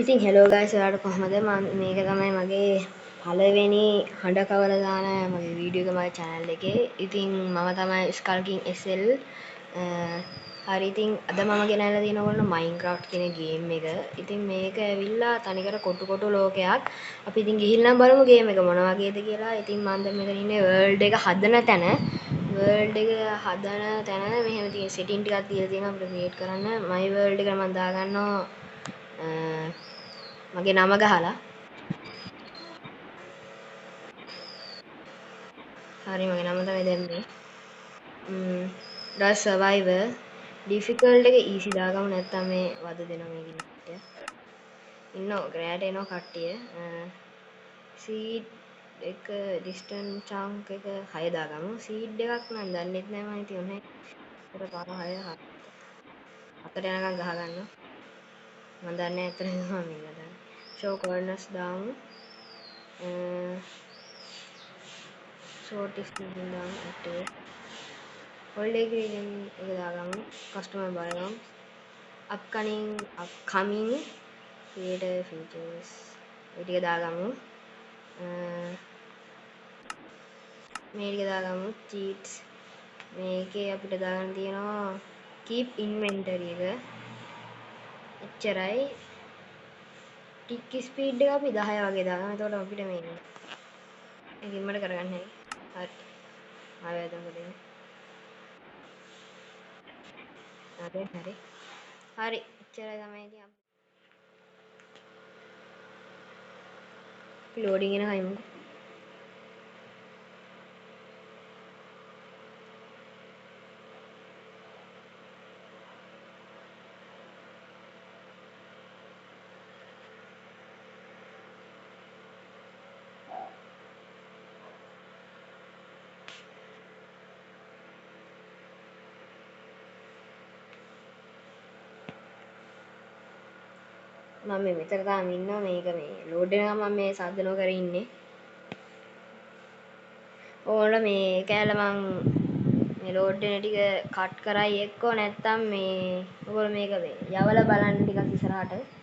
ඉතින් hello guys ඔයාලට කොහමද මේක තමයි මගේ පළවෙනි හඬ කවර දාන මගේ වීඩියෝ එක මගේ channel එකේ. ඉතින් මම තමයි Skull King SL. හරි ඉතින් අද මම ගෙනල්ලා තියෙන ඕගොල්ලෝ Minecraft කියන ගේම් එක. ඉතින් මේක ඇවිල්ලා තනිකර කොටු ලෝකයක්. අපි ඉතින් ගිහිල්ලා බලමු ගේම් එක මොන වගේද කියලා. ඉතින් මම දැන් මෙතන ඉන්නේ world එක හදන තැන. world එක හදන තැන මෙහෙම තියෙන setting ටිකක් තියලා තියෙනවා අපිට create කරන්න. my world එකට මම දාගන්නවා මගේ නම ගහලා හරි මගේ නම තමයි දැම්මේ ඩස් සර්වයිවර් ඩිෆිකල්ට් එක ඊසි දාගමු නැත්තම් මේ වද දෙනවා මේකෙන් කට්ටිය ඉන්නෝ ග්‍රෑට එනවා කට්ටිය සීඩ් එක ඩිස්ටන්ස් චාන්ක් එක 6 දාගමු සීඩ් එකක් නම් දන්නෙත් නෑ මම ඉතින් ඔන්නේ ඒකට පාර 6 හතර යනකම් ගහගන්න මම දන්නේ ඇත්තටම මම මේක දන්නේ ෂෝ කෝර්නර්ස් දාමු ෂෝට් ස්පීඩ් දාමු ඇටේ holiday greeting එක දාගමු customer බලගමු upcoming creator features ඒ ටික දාගමු මේ ටික දාගමු cheats මේකේ අපිට දාගන්න තියෙනවා keep inventory එක එච්චරයි tick speed එක අපි 10 වගේ දාගමු එතකොට අපිට මේ ඉක්මනට කරගන්න හැකියි හරි ආයෙත් මොකද හරි හරි හරි එච්චරයි තමයි ඉතින් අපි ලෝඩින් එන කයිමුකෝ මම මේ මෙතන තාම ඉන්නවා මේක මේ ලෝඩ් වෙනකම් මම මේ සද්ද නොකර ඉන්නේ ඕන මේ කෑල්ල මං මේ ලෝඩ් වෙන ටික කට් කරයි එක්කෝ නැත්තම් මේ ඔයගොල්ලෝ මේක මේ යවලා බලන්න ටිකක් ඉස්සරහට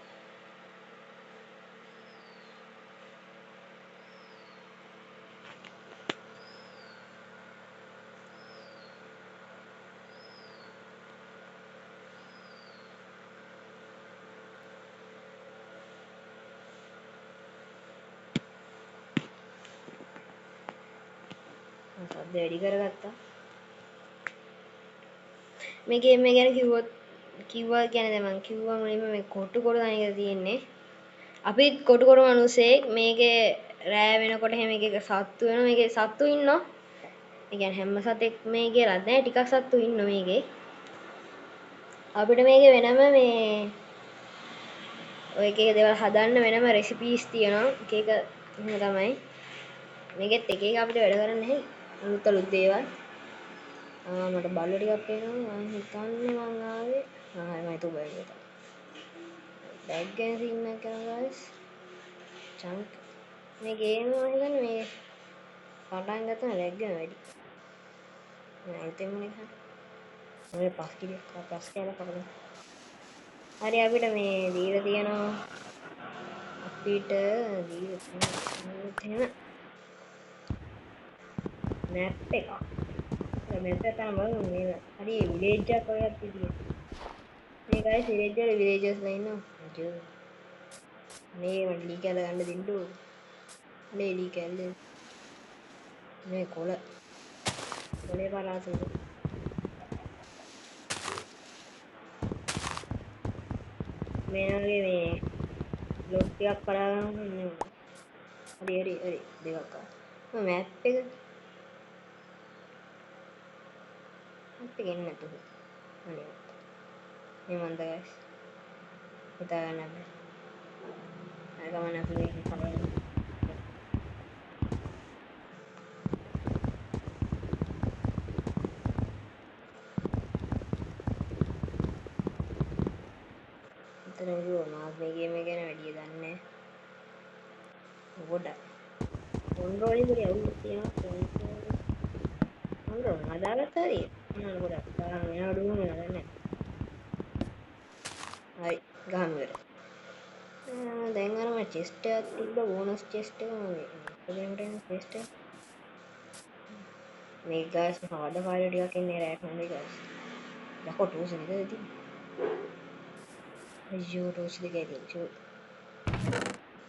මම සද්ද වැඩි කරගත්තා මේ ගේම් එක ගැන කිව්වා කියන්නේ දැන් මං කිව්වා මුලින්ම මේ කොටු තනිකර තියෙන්නේ අපිත් කොටු මිනිස්සෙක් මේකේ රෑ වෙනකොට එහෙම එක සත්තු වෙනවා මේකේ සත්තු ඉන්නවා ඒ කියන්නේ හැම සතෙක් මේ කියලා නෑ ටිකක් සත්තු ඉන්නවා මේකේ අපිට මේකේ වෙනම මේ ඔය එක එක දේවල් හදන්න වෙනම රෙසිපීස් තියෙනවා එක එක එහෙම තමයි මේකෙත් එක එක අපිට වැඩ කරන්න නැහැ අලුත් දේවල් මට බල්ල ටිකක් පේනවා මම හිතන්නේ මං ආවේ හරි මම තුබ එකට බෑග් ගැන සීන් එකක් කරනවා guys චන්ක් මේ ගේම් එක මම හිතන්නේ මේ පටන් ගත්තම ලැග් එක වැඩි මම අලුතෙන්ම නේ ඔය පස් කියලා පටන් හරි අපිට මේ දීලා තියෙනවා අපිට දීලා තියෙන මැප් එකක් මැප් එක තමයි බලමු මේ හරි විලේජ් එකක් වගේ තියෙනවා මේ guys විලේජ් වල විලේජර්ස්ලා ඉන්නවා අජෝ මේ මට ලී කැල ගන්න දෙන්නෝ මේ ලී කැල්ල මේ කොලේ පරාසෙ මේනගේ මේ ලොක් ටිකක් කරගන්න හරි දෙකක් මැප් එක එන්න නැතුව අනේ මේ මන්ද guys හිතා ගන්න බෑ අර ගමන අපි මේක කරගෙන මෙතන විදිහට මාස් මේ ගේම් එක ගැන වැඩි දන්නේ ගොඩක් කොන්ට්‍රෝලින් පොඩි අවුලක් තියෙනවා කොන්ට්‍රෝල් හදාගත්ත හරිය මොනවාද ගොඩක් දාන්න මෙයාට දුන්න නෑ හරි ගහන්න ඉවරයි දැන් අර මම චෙස්ට් එකක් තිබ්බ බෝනස් චෙස්ට් එක මම චෙස්ට් එක මේ ගාස් හාඩ ෆයිල් ටිකක් එන්නේ රැට් හොඳයි ගාස් යකෝ ටෝස් නේද ඉතින් අයියෝ ටෝස් දෙකයි තියෙන්නේ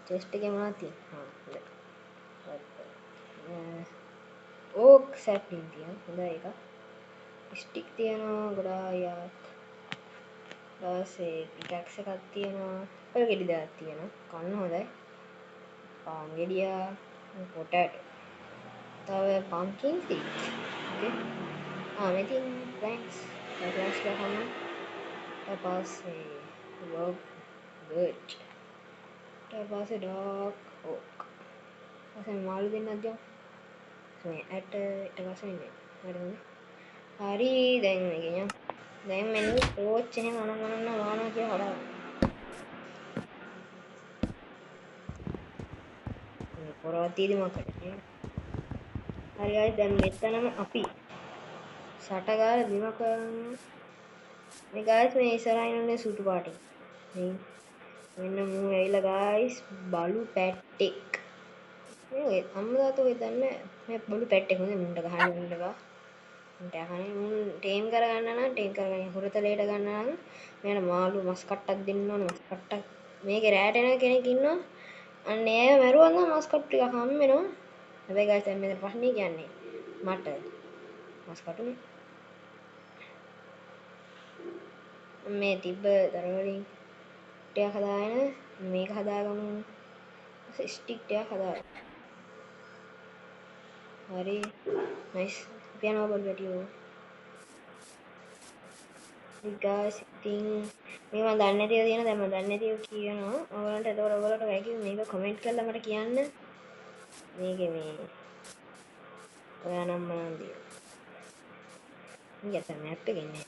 චෙස්ට් එකේ මොනවද තියෙන්නේ හොඳයි ඕක් සැප්ලින් තියෙනවා හොඳයි එක ස්ටික් තියෙනවා ගොඩාක් ඊපස්සේ පිකැක්ස් එකක් තියෙනවා ඔය ගෙඩි දෙකක් තියෙනවා කන්න හොඳයි පාන් ගෙඩියා පොටැටෝ තව පම්කින් සීඩ්ස් ඕකේ මේ තියෙන ප්ලැන්ට්ස් ප්ලැන්ට්ස් ගහන්න ඊට පස්සේ රොක් බර්ච් ඊට පස්සේ ඩාර්ක් ඕක් ඊපස්සේ මාළු දෙන්නක් ගමු මේ ඇට ඊට පස්සේ මේ හරි දැන් මේක යම් දැන් මෙන්න ටෝච් එහෙම මොන වානවා කියලා හොරා මේ පොරවතියදී මොකද හරි guys දැන් මෙතනම අපි සටගාලා බිම කරමු මේ guys මේ ඉස්සරහින් ඉන්නේ සුටු පාටි මේ මෙන්න මූ ඇවිල්ලා guys බලු පැට්ටෙක් මේ අම්මදාතෝ ඔය දන්නේ මේ බලු පැට්ටෙක් හොඳ මුන්ට ගහන්න මුන්ටවා මුන්ට යහනේ මුන් ටේම් කරගන්න නම් ටේම් කරගන්න හොරතලයට ගන්න නම් මෙයාට මාළු මස් කට්ටක් දෙන්න ඕනේ මස් කට්ටක් මේකේ රැට එන කෙනෙක් ඉන්නවා අන්න ඒව මරුවා නම් මස් කට්ටු ටිකක් හම් වෙනවා හැබැයි guys දැන් මෙතන ප්‍රශ්නේ කියන්නේ මට මස් කටුනේ මේ තිබ්බ දරවලින් ටිකක් හදාගෙන මේක හදාගමු ස්ටික් ටිකක් හදාගමු හරි නයිස් අපි යනවා බල් වැඩියෝ guys ඉතින් මේ මම දන්නේ නැතිව තියෙන දැන් මම දන්නේ නැතිව කියනවා ඔයගලන්ට එතකොට ඔයගලට වැකියු මේක කමෙන්ට් කරලා මට කියන්න මේකේ මේ ඔයා නම් මම දිය මේක තමයි මැප් එකේ ඉන්නේ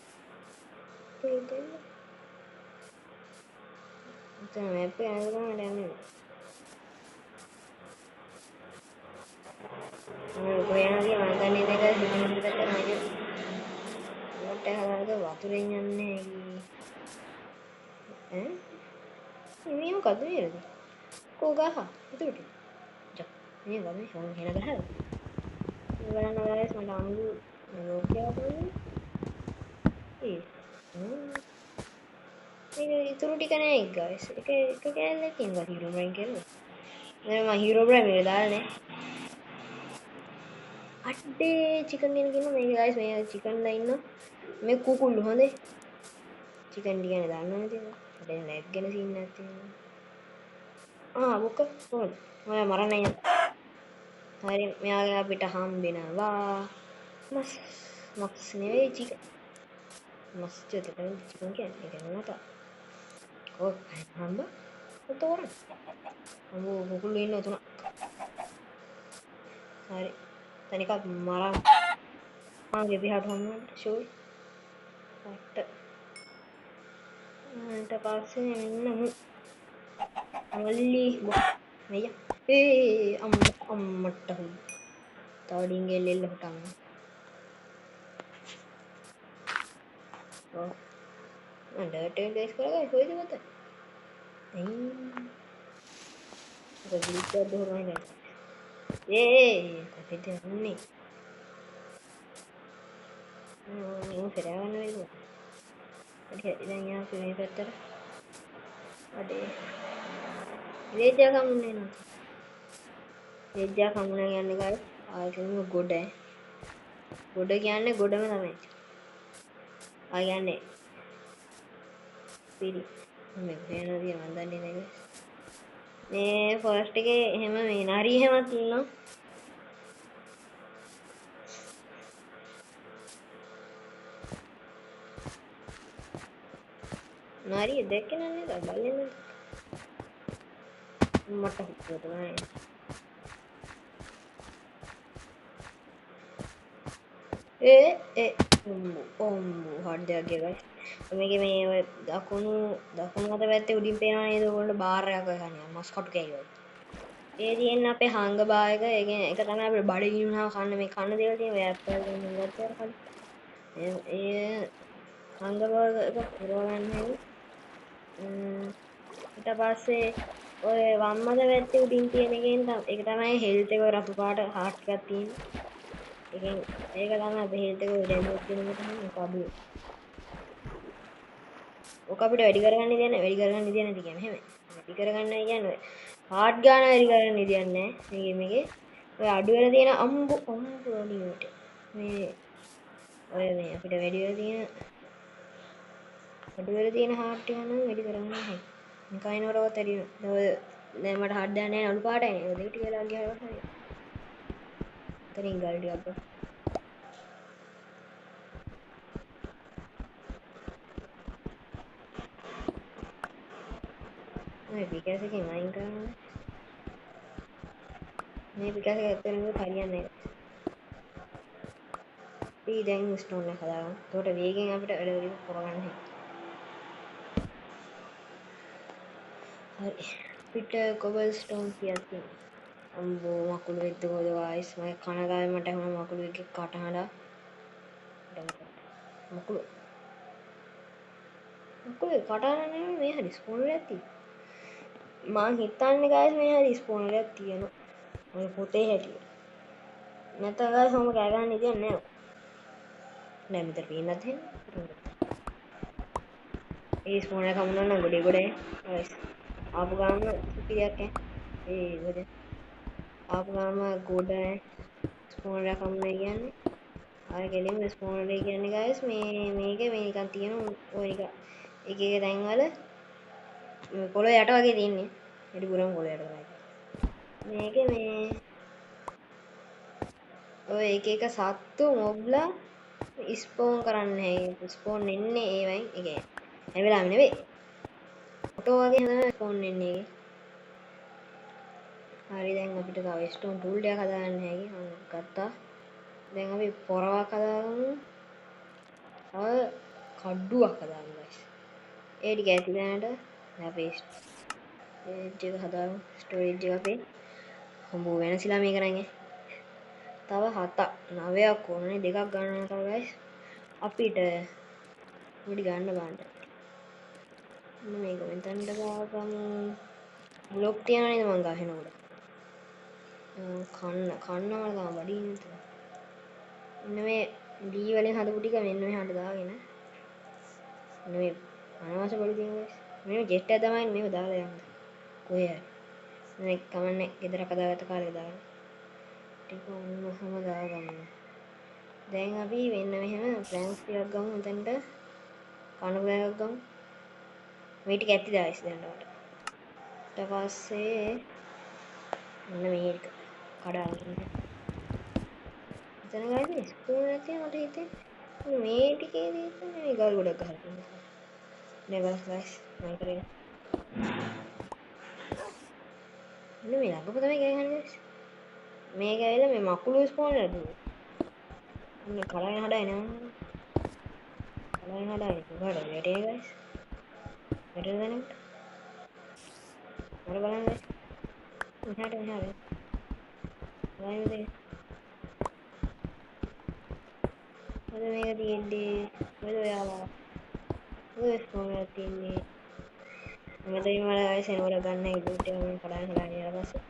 එතන මැප් එක නේද මම යන්නේ මම කොහේනදී මම දන්නේ නැහැ සිතින් පිටට මගේ මොකක්ද හදාගද වතුරෙන් යන්නේ ඈ මේ මොකද නේද කෝ ගහ එතකොට ජක් මේ වගේ ෆෝන් හෙන ගහලා බලන්න guys මට අමුතු ලෝකයක් වගේ මේක ඉතුරු ටික නෑ guys එක කෑල්ලක් ඉන්නවා හීරෝ බ්‍රයින් කියලා මම හීරෝ බ්‍රයින් මේක දාන්නේ අඩේ චිකන් ගෙන ගින්න මේක guys මේ චිකන් ලා ඉන්නවා මේ කුකුල්ලු හොඳේ චිකන් ටික නේ දාන්න ඕනේ තියෙනවා අඩේ නැග් ගෙන සීන් එකක් තියෙනවා බුක කොහොමද මම මරන්න යන්න හරි මෙයාගේ අපිට හම්බෙනවා මස් නෙවෙයි චිකන් මස් චිකන් කියන්නේ ඒක නේද කොහොමද හම්බ තෝරන්න අම්මෝ කුකුල්ලු ඉන්න තුන හරි තනිකක් මරන්න මගේ දිහාට හම්බුනට ෂෝයි ඊට පස්සේ මෙන්න මු අල්ලි මෙය අම්මට හු තවඩින්ගේ ලෙල්ල හුටන්න ඩර්ට් එක ගේස් කරගයි කොයිද මත ගලිච්ච දොරමයි කොහෙද යන්නේ මම පෙරවන්න වේද හරි දැන් යා මේ පැත්තට අඩේ වේජා කමුනේ නෝ වේජා කමුනේ යන්නේ ගායි ආයෙම ගොඩ කියන්නේ ගොඩම තමයි කියන්නේ පිරි මේ වෙනදී මන් දන්නේ නැහැ මේ ෆස්ට් එකේ එහෙම මේ නරි එහෙමත් ඉන්නවා නරි දෙකේ නන්නේ බලන්න මට හිතුවා හොඩ් දෙයක් ගිහලා මේකේ මේ දකුණු අත පැත්තේ උඩින් පේනවා නේද ඔයගොල්ලෝ බාර් එකක් ගහන්නේ මස් කටු කෑයිවල ඒ තියෙන අපේ හංග බා එක ඒක තමයි අපේ බඩගිනි වුණාම කන්න මේ කන්න දේවල් තියෙන ඔය ඇපල් එකෙන් ගත්තා කලින් ඒ හංග බා එක පුරවන්නේ ඊට පස්සේ ඔය වම්මද පැත්තේ උඩින් තියෙන එකෙන් ඒක තමයි හෙල්ත් එක රතු පාට හાર્ට් එකක් තියෙන්නේ. ඒකෙන් ඒක තමයි අපේ හෙල්ත් එක ඩැමේජ් වෙනකොට මොකක් අඩුවේ. ඔක අපිට වැඩි කරගන්න දෙයක් නැහැ. වැඩි කරගන්න දෙයක් නැති කියන්නේ එහෙමයි. වැඩි කරගන්න කියන්නේ හાર્ට් ගාන වැඩි කරගන්න දෙයක් නැහැ. මේකේ ඔය අඩු වෙලා තියෙන අම්බු වලින්ට මේ ඔය මේ අපිට වැඩි වෙලා තියෙන අඩු වෙලා තියෙන හાર્ට් එක නම් වැඩි කරගන්න නැහැ. කයිනවරවත් ඇති ඔය දැන් මට හાર્ට් දාන්න නැහැ අලු පාටයිනේ. ඔය දෙක ටික වෙලා ගියාම හරි. එතනින් ගල් ටිකක් ගන්න. මේ පිකාස් එකෙන් අයින් කරනවා. මේ පිකාස් එක ඇත්තටම හරියන්නේ නැහැ. අපි දැන් ස්ටෝන් එක හදාගමු. එතකොට වේගෙන් අපිට වැඩ වලින් කරගන්න හැකියි. හරි. අපිට කොබල් ස්ටෝන් කියලා තියෙනවා. අම්බෝ මකුළු වෙද්ද කොහෙද ගායිස් මගේ කන ගාවේ මට ඇහුණා මකුළු එකේ කටහඬක්. මකුළු මකුළු කටහඬ නෙමෙයි මේ හරි ස්පෝනර් එකක් තියෙනවා. මං හිතන්නේ ගායිස් මේ හරි ස්පෝනර් එකක් තියෙනවා. ඔය පොතේ හැටියට. නැත්නම් ගායිස් මම කෑ ගන්න ඉතින් නෑ. නෑ මෙතන පේන්නත් එහෙම. ඒ ස්පෝනර් එක හමුනා නම් ගොඩේ ගොඩේ ගායිස්. ආපු ගාම සුපිරියක් ඈ. ඒ මොකද ආපු ගාම ගොඩ ස්පෝනර් එක හමුනා කියන්නේ. අර කෙලින්ම ස්පෝනර් එක කියන්නේ ගායිස් මේකේ මේ නිකන් තියෙන ඔය නිකන් එක එක තැන්වල පොළොව යට වගේ තියෙන්නේ. වැඩිපුරම පොළොව යට තමයි. මේකේ මේ ඔය එක එක සත්තු මොබ්ලා ස්පෝන් කරන්නේ ස්පෝන් වෙන්නේ ඒවයින් ඒ කියන්නේ හැම වෙලාවෙම නෙවෙයි. ෆොටෝ වගේ තමයි ස්පෝන් වෙන්නේ ඒකේ. හරි දැන් අපිට තව ස්ටෝන් ටූල් එකක් හදාගන්න හැකි. මම ගත්තා. දැන් අපි පොරවක් හදාගමු. තව කඩුවක් හදාගමු guys. ඒ ටික ඇතුළට අපි ස්ටෝරේජ් එක හදාගමු. ස්ටෝරේජ් එක අපේ හම්බ වෙනසිලා මේක නං. තව 9ක් ඕනනේ දෙකක් ගන්නවා තව guys. අපිට පොඩි ගන්න බාන්න. මේක මෙතනට දාගමු. බ්ලොක් තියනවා නේද මං ගහනකොට. කන්න වල ගම බඩින් මෙන්න මේ දී වලින් හදපු ටික මෙන්න මෙහාට දාගෙන මෙන්න මේ අනවශ්‍ය පොඩි තියෙන guys. මේ ජෙට් එක තමයි මේව දාලා යන්න. කොහේ හරි. මේ කමන්නේ ගෙදරක දාගත්ත කාලේ දාගන්න. ටික ඔන්නම දාගන්න. දැන් අපි මෙන්න මෙහෙම ප්ලෑන්ක්ස් ටිකක් ගමු මෙතනට. කණු බෑගක් ගමු. මේ ටික ඇත්ති guys දැන් උඩට. ඊට පස්සේ මෙන්න මේක කඩාගෙන ඉන්න. එතන guys ස්පූන් එකක් තියෙනවා මට හිතෙන්නේ. මේ ටිකේදී මේ ගල් ගොඩක් ගහලා තියෙනවා. නේ බලන්න guys මම කරේ. මෙන්න මේ ළඟම තමයි ගහන්නේ guys. මේක ඇවිල්ලා මේ මකුළු ස්පෝන් එකක් දුන්නා. මේ කලයින් හදයි නෑ. කලයින් හදයි කොහොමද වැටේ guys. වැටෙනද නේද? මර බලන්න guys. මෙහාට මෙහාට. වයින්ද මොකද මේක තියෙන්නේ මොකද ඔයාලා ඔය ස්පෝන් එකක් තියෙන්නේ මෙතනින් වල guys එනවල ගන්න ඒ ලූට් එක මම කඩාගෙන ඊට පස්සේ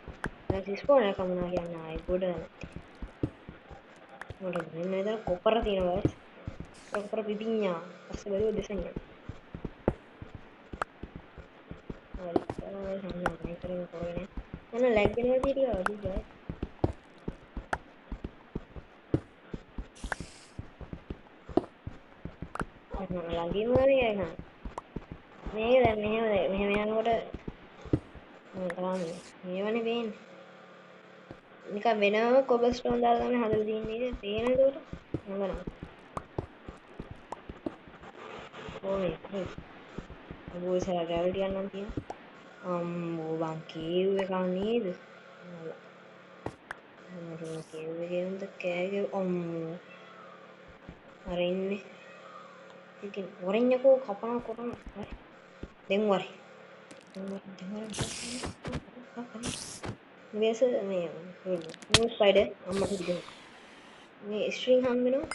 දැන් ස්පෝන් එක කමුනා කියන්නේ ආයි ගොඩ මොකද මෙන්න මෙතන කොපර තියෙනවා guys කොපර පිපිඤ්ඤා පස්සේ බලුව දෙසඤ්ඤා හරි සම්මා මම කරේ කොරගෙන යන ලැග් වෙනවා ටික අඩු guys ළඟින්ම හරි ගන්න මේක දැන් මෙහෙම යනකොට තමයි මේවනේ වෙන්නේ නිකන් වෙනම කොබල්ස්ටෝන් දාලා තමයි හදලා තියන්නේ පේනද උඩ හොඳනම් ඕනේ අම්මෝ ඉස්සරහ ග්‍රැවිටි යන්නම් තියෙනවා අම්මෝ බං කේව් එකක් නේද අම්මෝ කේව් එකේ උන්ද කෑගේ අම්මෝ අර ඉන්නේ ඉතින් වරින්යකෝ කපන දැන් වරි මේස මේ නිව් ස්පයිඩර් අම්මට දිගන මේ ස්ට්‍රින්ග් හම් වෙනවා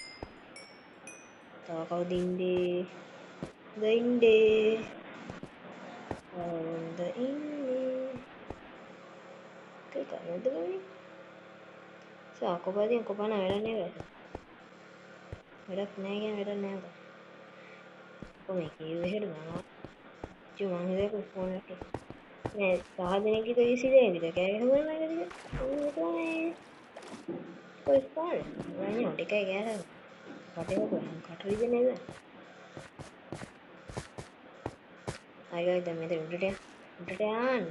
තව කවුද ඉන්නේ ඉන්නේ කවුද මේ සාකෝපදින් කොපන වැඩක් නෑ වැඩක් නෑ කියන වැඩක් නෑ කොහේ කිව්වේ හෙට මම මං හිතුවේ ෆෝන් එකේ නෑ සාහදෙනෙක් කිව්ව ඉසිදේ විතර කෑ ගහුවා නේද මේ කොයි ස්පාර වයින් ටිකයි ගෑලා කටේ කොහොම කටරිද නේද අයියෝ දැන් මෙතන උඩට යන්න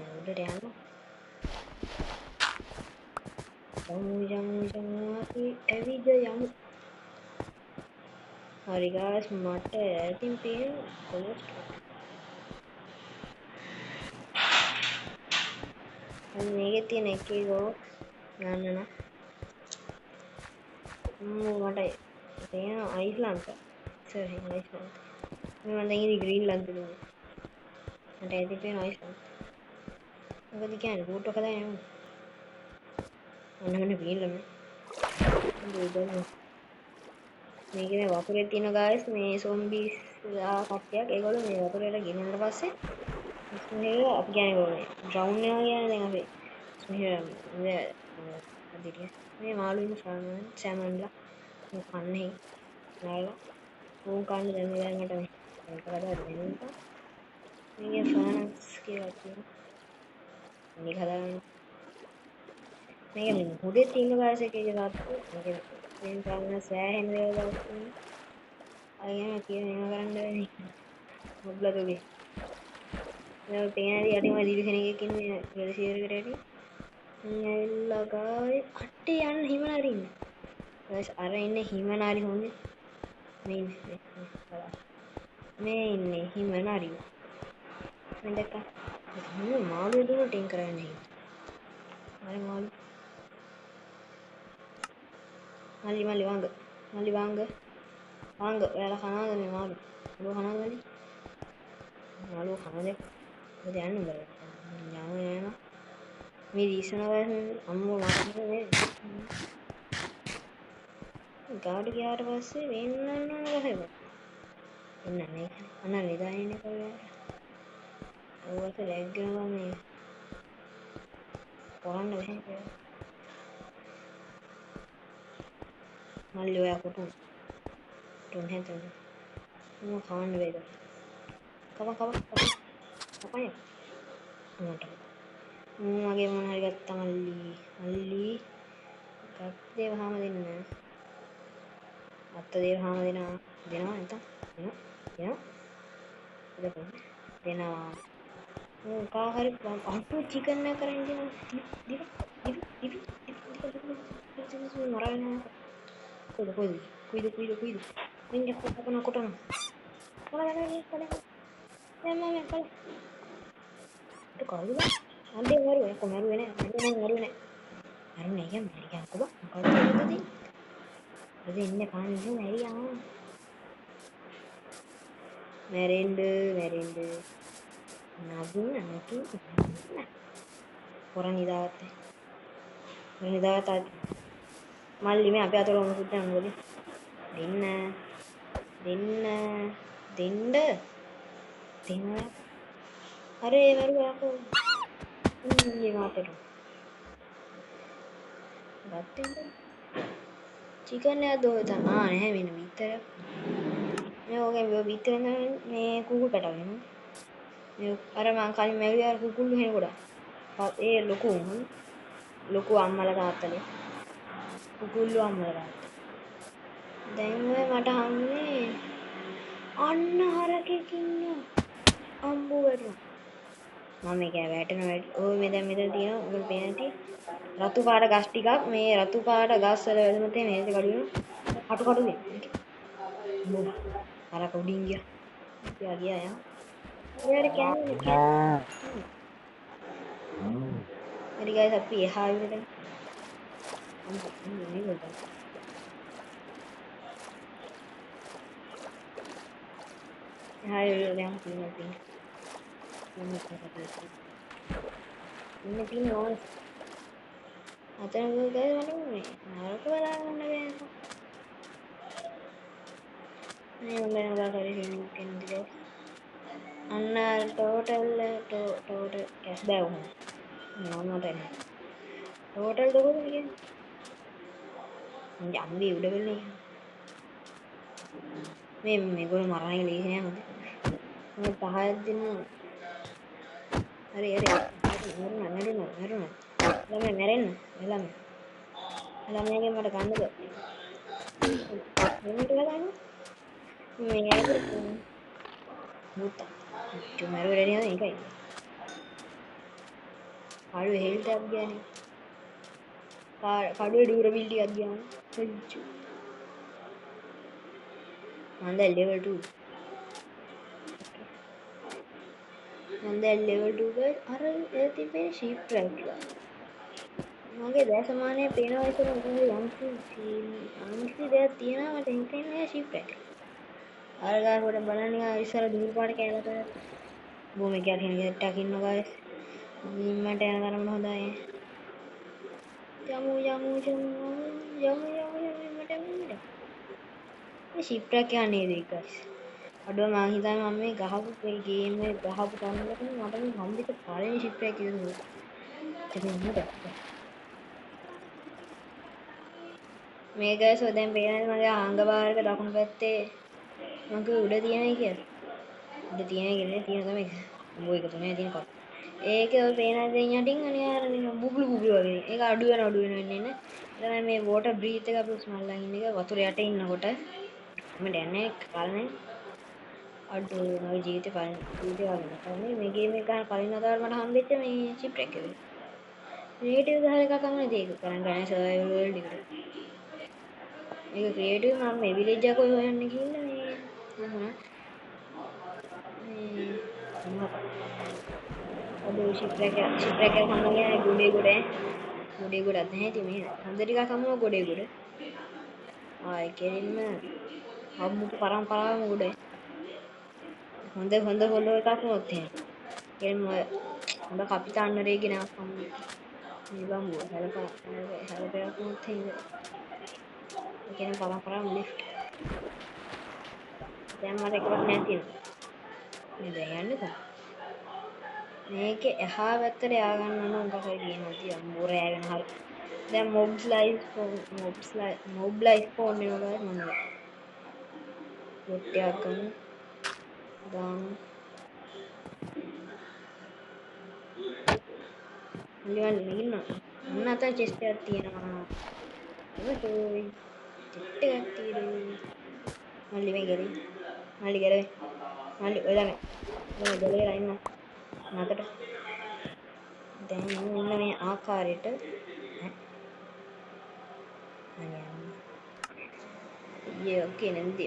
යමු අපි ඇවිද යමු හරි ගාස් මට ඇතින් පේන කොලොස් මේකේ තියෙන එකේ ගෝ යන්න මට පේන අයිස්ලන්ත සර් අයිස්ලන්ත මම දැන් ඉන්නේ ග්‍රීන්ලන්ත මට ඇති පේන අයිස්ලන්ත මොකද කියන්නේ රූට් එක දාන්න යමු අන්න ග්‍රීන්ලන්ත මේකේ මේ වතුරේ තියෙන ගායස් මේ සොම්බිස් කට්ටියක් ඒගොල්ලෝ මේ වතුරේට ගිනිනට පස්සේ මේ අපි කියන්නේ ඩ්‍රවුන් වෙනවා කියන්නේ දැන් අපි මේ මාළු ඉන්න සෑමන්ලා කන්නේ නෑලා උන් කන්නේ දැන් මේ මට මේක කඩලා දෙන්නවා මේකේ ෆානක්ස් කියලා තියෙනවා මේක හදාගන්න මේක උඩේ තියෙන ගායස් එකේ ගත්තා මේක වෙන ගන්න සෑහෙන දේවල් ගන්න අයියා කියන ඒවා කරන්න බැහැ මොබ්ලතුගේ දැන් තේනදී යටිම දිවි කෙනෙක් ඉන්නේ ප්‍රදේශයකට ඇටි ඇවිල්ලා ගායි අට්ටේ යන්න හිමනාරි ඉන්නේ ගායිස් අර ඉන්නේ හිමනාරි හොඳේ මේ ඉන්නේ හිමනාරි මම දැක්කා මේ මාළු දුන්න ටින් කරන්නේ අර මාළු මල්ලි වාංග ඔයාලා කනවාද මේ මාළු කනවාද මොකද යන්න බෑ යනවා මේ දීසනවා අම්මෝ මාතේ ගාඩ ගියාට පස්සේ වෙන්නන්න ඕන කොහෙද එන්න නේ අන්න නිදාන්නේ කොහෙද ඔයවට ලැග් වෙනවා මේ කරන්න බෑ මල්ලි ඔයා කොටුන් හැදෙන්න මම කවන්න වේද කපන්න මට මගේ මොන හරි ගත්තා මල්ලි ගත්තේ වහම දෙන්න අත්ත දේවහම දෙනවා නැතම් දෙනවා කා හරි අම්පු චිකන් එක කරන් දෙනවා දිවි මරන්න කොයිද මින් කොටන කොටන කවුද අන්දේ මරුවේ කොමරුවේ නෑ මරුවේ කියන්නේ කොබ මොකද ඉතින් ඉන්නේ කාන්නේ මැරියා මැරෙන්න නගින්න පොර නිදාගත්තා මල්ලි මේ අපේ අතට උණු සුද්ද නංගොලි දෙන්න අරේ මරුවා යකෝ මේ මාතට ගත්තෙන්ද චිකන් එක දෝතන නැහැ වෙන විතර මේ ඔගේ විතර මේ කුකුල් පැටවෙන මේ අර මං කලින් මැව්වේ අර කුකුල්ලු හෙන කොට ඒ ලොකු අම්මලා තාත්තලා කුකුල්ලු අම්මලා තාත්තා දැන් ඔය මට හම්බුනේ අන්න හරකෙක් ඉන්නවා අම්බෝ වැටුණා මම මේක වැටෙන ඔය මෙතන තියෙනවා ඔයගොල්ලෝ පේන්නේ රතු පාට ගස් ටිකක් මේ රතු පාට ගස් වල වැදුනොත් මේ කඩු වෙනවා කටු දෙන්න අර උඩින් ගියා යා එයාට කියන්නේ හරි ගයිස් අපි එහා විදිහට එහා විදිහට ඉන්න තියෙන ඕන අතන ගිහලා මට නරක බලාගන්න බෑ මේ මම කරේ කෙන්දිලා අන්න ටෝටල් කැස් බෑ වුණා. නෝමට එන්නේ. ටෝටල් කොහොමද කියන්නේ? යම්බි උඩ වෙන්නේ. මේගොල්ලෝ මරණය ලීසි නෑ හොඳ. මම 10ක් දෙන්න. හරි මැරුණා. ළමයි මැරෙන්න. ළමයි. ළමයිගේ මට ගන්නද? මෙන්නට ගලන්න. මේ මුත්තා. මැරුවේ රෙඩි නේද? ඒකයි. කඩුවේ හෙල්ට් එකක් ගියානේ. කඩුවේ ඩියුරබිලිටි එකක් ගියානේ. සෙච්චු. මම දැන් ලෙවල් 2. මම දැන් ලෙවල් 2 ගයි අර ඒ තිබෙන ෂීප් ට්‍රැක් එක. මගේ දැසමානය පේනවා ඉතින් යම්කි දෙයක් තියෙනවා මට හිතෙන්නේ ෂීප් ට්‍රැක්. අර ගාන කොට බලන්න ඉස්සර දූර පාට කෑලට බොම එකක් හින ගෙට්ටක් ඉන්නවා guys. මට යන තරම හොඳයි. යමු මට මේ ෂීප් ට්‍රැක් එක නේද guys. අඩුව මං හිතන්නේ මම මේ ගහපු මේ ගේම් එක ගහපු තැනකට මට මේ හම්බෙච්ච පළවෙනි ෂිප් එක කිව්වොත් මේ ගයිස් ඔය දැන් පේනවාද මගේ ආංගභාරක දකුණු පැත්තේ මගේ උඩ තියෙනයි කියලා. උඩ තියෙනයි කියන්නේ තියෙන තමයි. උඹ එක තුනේ තියෙන කොට. ඒකේ ඔය පේනවාද දැන් යටින් අනේ අර බුබ්ලු වගේ. ඒක අඩු වෙන ඉන්නේ. ඊළඟ මේ වෝටර් බ්‍රීත් එක අපි ස්මල් ලයින් එක වතුර යට ඉන්නකොට මම දැන්නේ කාලනේ අඩු මගේ ජීවිතේ වගේ තමයි මේ ගේම් එක ගන්න කලින් අදවල් මට හම්බෙච්ච මේ චිප් එක එක. ක්‍රියේටිව් ගහන එක තමයි ඒක කරන් ගන්නේ සර්වයිවල් වර්ල්ඩ් එකට. ඒක ක්‍රියේටිව් මම මේ විලේජ් එක ඔය හොයන්න ගිහින් මේ මොනවද අද ෂිප් එක හම්බුනේ ගොඩේ ගොඩක් නැහැ ඉතින් මේ හඳ ටිකක් හම්බුනා ගොඩේ ගොඩ. ආයි කෙලින්ම හම්බුට පරම්පරාවම ගොඩේ. හොඳ හොලෝ එකක් වුණොත් එහෙම. එහෙම හොඳ කපිතාන්නරේ ගෙනවත් හම්බුනේ. මේ බම්බුව හැලපයක් වුණොත් එහෙම. ඒ කියන්නේ පරම්පරාවම ලිෆ්ට්. දැන් මට එකක් නැතිව. මේ දැන් යන්නේ කොහොමද? මේකේ එහා පැත්තට ය아가න්න ඕන මොකක් හරි කියනවා තියන් බොරෑගෙන හරි. දැන් මොබ්ස් ලයිෆ් වෙනවා මම. ගොට්ටයක් ගන්න. දාමු. මල්ලි ඉන්නවා. අන්න අතන චෙස්ට් එකක් තියෙනවා. ඔතෝයි. චෙස්ට් එකක් තියෙනවා. මල්ලි මේ ගරේ. මල්ලි ගරේ. මල්ලි ඔය ළමයි. මම ගලේලා ඉන්නවා. මකට. දැන් මෙන්න මේ ආකාරයට යේ ඕකේ නේද?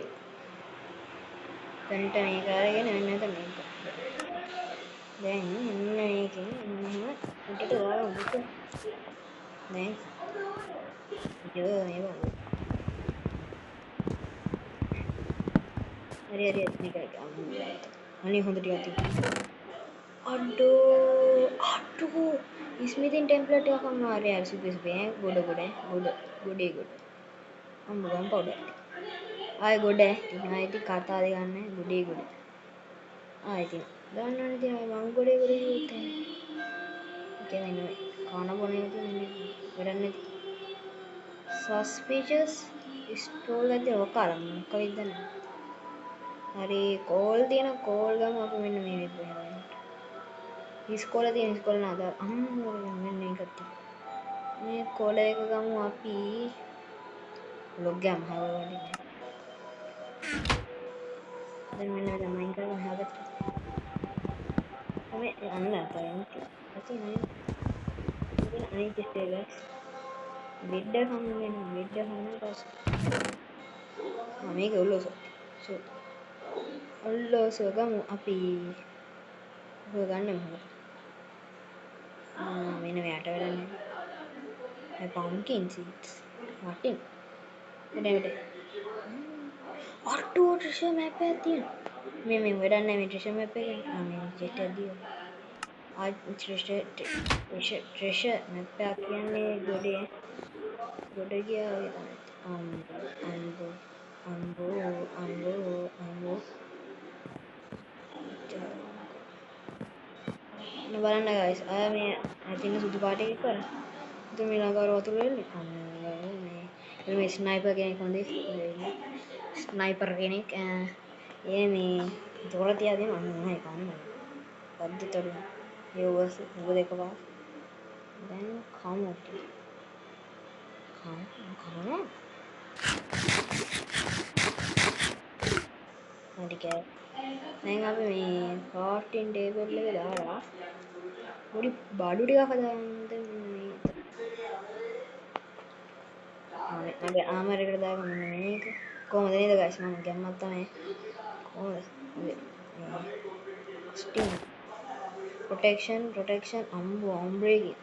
දැන්ට මේක අරගෙන මෙන්න නැත මේක. දැන් මෙන්න මේකෙන් මෙහෙම උඩට දාලා උඩට දැන් යෝ මේක හරි මේක අනේ හොඳ ටිකක් තියෙනවා. අඩෝ ස්මිතින් ටෙම්ප්ලේට් එකක් අම්මා හරි සුපේ ගොඩේ අම්මගම් පවුඩර් ආය ගොඩ ඉතින් කතා දෙගන්න ගොඩ ආය ඉතින් දන්නවනේ ඉතින් මං ගොඩේ කිව්වොත් කියන්නේ කන බොන එක තියෙන්නේ වැඩක් නැති සස්පිෂස් ස්ටෝල් එකේ ඔකාලා මොකක්ද දන්නේ හරි කෝල් තියෙන කෝල් ගම අපි මෙන්න මේ විදිහට ඉස්කෝලේ තියෙන ඉස්කෝලේ නේද මෙන්න මේක තියෙනවා මේ කෝල එක ගමු අපි ලොග් ගම් හවවන්නේ දැන් මෙන්න තමයි කරගෙන හදලා මේ අන්න අතරින් ඇති නේ ඉතින් අනිත් ස්ටේජස් බෙඩ් එක හම්බ පස්සේ මේක ඔල්ලෝසෝ ගමු අපි ඔය ගන්න මොකද මෙන්න මෙයාට වැඩන්නේ පම්කින් සීඩ්ස් වටින් එඩ අට්ටෝ ට්‍රිෂර් මැප් එකක් තියෙනවා මේ වැඩක් නැහැ මේ ට්‍රිෂර් මැප් එකේ මේ ජෙට් එකක් දීලා ට්‍රිෂර් මැප් එකක් කියන්නේ ගොඩ ගියා වගේ තමයි අම්බෝ බලන්න ගයිස් අය මේ ඇතින්න සුදු පාට එක කර ඉතින් මේ ළඟවර වතුර වෙන්නේ අන්න මේ ස්නයිපර් කෙනෙක් හොඳේ ස්නයිපර් කෙනෙක් ඒ මේ දොර තියාගෙන අන්න ඒක අන්න බද්දතරු ඒ ඔවස් ඔබ දෙකපා දැන් කමු කම ටික දැන් අපි මේ ක්‍රාෆ්ටින් ටේබල් එක දාලා පොඩි බඩු ටිකක් හදාගන්න මේ මගේ ආමර් එකට දාගන්න මේක කොහොමද නේද ගයිස් මම ගැම්මක් තමයි කොහොමද ස්ටිං ප්‍රොටෙක්ෂන් අම්බ්‍රේකින්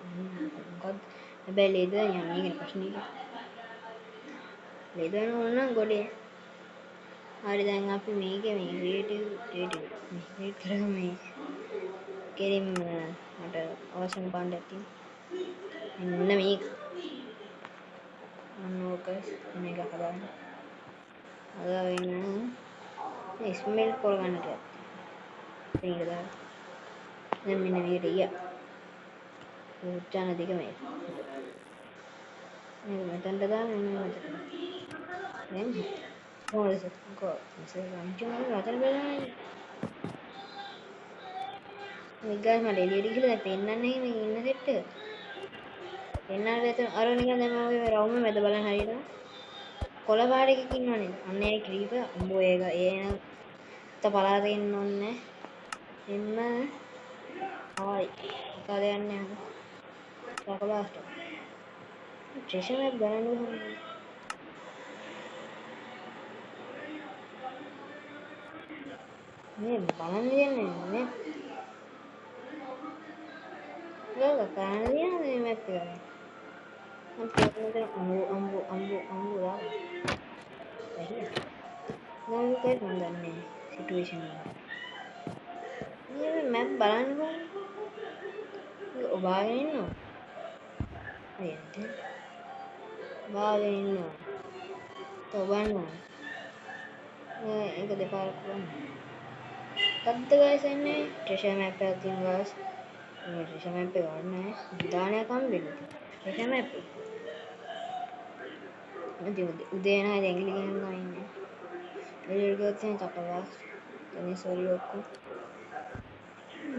මොකක්ද හැබැයි ලේදර් යන්නේ කියන ප්‍රශ්නේ ලේදර් ඕන නම් ගොඩේ හරි දැන් අපි මේකේ මේ ක්‍රියේටිව් මේ කරමු මේ කෙලින්ම මට අවශ්‍යම පාණ්ඩයක් තියෙනවා මෙන්න මේක ඕක මේක හදාගන්න හදාගෙන මේ ස්මෙල් කරගන්න ටිකක් මේක දාලා දැන් මෙන්න මේකට ගියා උච්චාන දෙක මේක මෙතනට දාන්න මෙන්න මෙතන දැන් කොහොමද මෙසේ රංචුම රතන බලන්නේ මේ ගාන මට එළියට ගිහලා දැන් පෙන්නන්නේ මේ ඉන්න සෙට් එක පෙන්නන්න බැත අර නිකන් දැන් මම මේ රවුම මැද බලන්න හරියට කොළ පාට එකක ඉන්නවනේ අන්න ඒ ක්‍රීපර් අම්බෝ ඒක ඒන ත පලාතේ ඉන්න ඕනේ එන්න ආයි කතාද යන්නේ සකලාස්ට ට්‍රෙෂර් මැප් බලන්න ඕනේ මේ බලන්න දෙන්නේ නේ ගාව කරන්න දෙන්නේ මේ මැප් එක මම තේරුම් අම්බෝ ලා බැහැ නෝ කයි මන් දන්නේ සිටුේෂන් එක මේ මැප් බලන්නකෝ ඔබාගෙන ඉන්නවා නේද ඔබාගෙන ඉන්නවා තෝබන්නවා ඒක දෙපාරක් කරන්න කද්ද ගයිස් එන්නේ ට්‍රෙෂර් මැප් එකක් තියෙනවා ගයිස් මේ ට්‍රෙෂර් මැප් එක ගන්න දානයක් හම්බෙන්නේ ට්‍රෙෂර් මැප් එක උදේ නෑ ඇඟිලි ගහනවා ඉන්නේ එළියට ගියොත් එහෙනම් චකලා එනේ සෝරි ඔක්කොම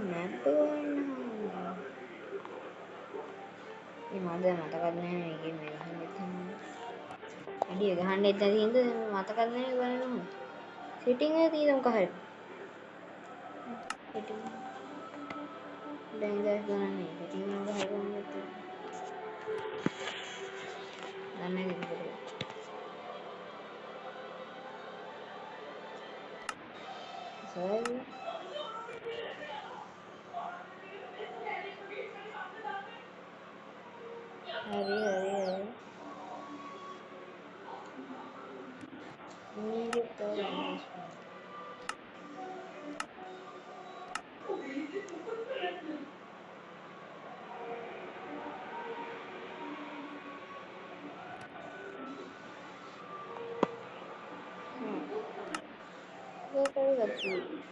මැප් එක ගන්න මේ මද මතකත් නැහැ මේකේ මේ ගහන්නෙත් අඩිය ගහන්නෙත් නැති හින්දා මතකත් නැහැ බලන්න සෙටින් එක තියෙන මොකක් හරි සෙටින් දැන් ගස් ගන්නන්නේ සෙටින් එක හරි ගන්නත් දන්නේ නැහැ සර් හරි මේක තමයි ඒක ගත්තා